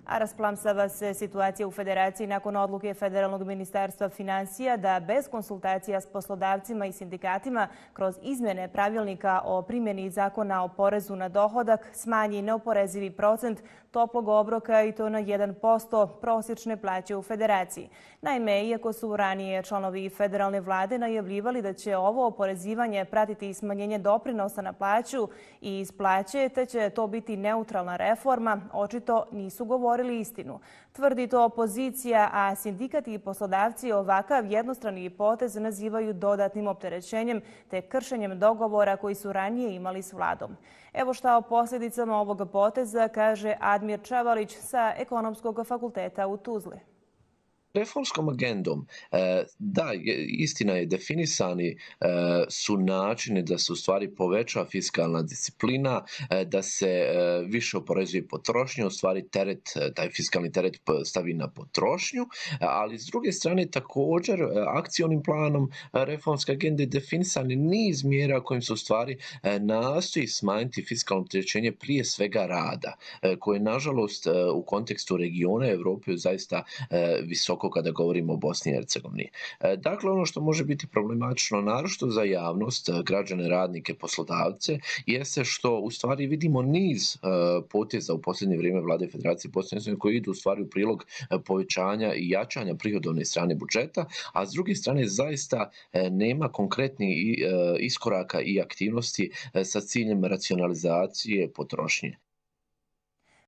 A rasplamsava se situacija u Federaciji nakon odluke Federalnog ministarstva finansija da bez konsultacija s poslodavcima i sindikatima kroz izmjene pravilnika o primjeni zakona o porezu na dohodak smanji neoporezivi procent toplog obroka i to na 1% prosječne plaće u Federaciji. Naime, iako su ranije članovi federalne vlade najavljivali da će ovo oporezivanje pratiti i smanjenje doprinosa na plaću i iz plaće, te će to biti neutralna reforma, očito nisu govorili istinu. Tvrdi to opozicija, a sindikati i poslodavci ovakav jednostrani potez nazivaju dodatnim opterećenjem te kršenjem dogovora koji su ranije imali s vladom. Evo šta o posljedicama ovog poteza kaže Admir Čavalić sa Ekonomskog fakulteta u Tuzli. Reformskom agendom, da, istina je, definisani su načini da se u stvari poveća fiskalna disciplina, da se više oporezuje potrošnju, u stvari taj fiskalni teret stavi na potrošnju, ali s druge strane također akcionim planom reformske agende definisani niz mjera kojim se u stvari nastoji smanjiti fiskalno opterećenje prije svega rada, koje nažalost u kontekstu regiona Europe je zaista visoko kada govorimo o Bosni i Hercegovini. Dakle, ono što može biti problematično, naročito za javnost, građane, radnike, poslodavce, jeste što u stvari vidimo niz poteza u posljednje vrijeme Vlade Federacije Bosne i Hercegovine koji idu u stvari u prilog povećanja i jačanja prihodovne strane budžeta, a s druge strane zaista nema konkretnih iskoraka i aktivnosti sa ciljem racionalizacije potrošnje.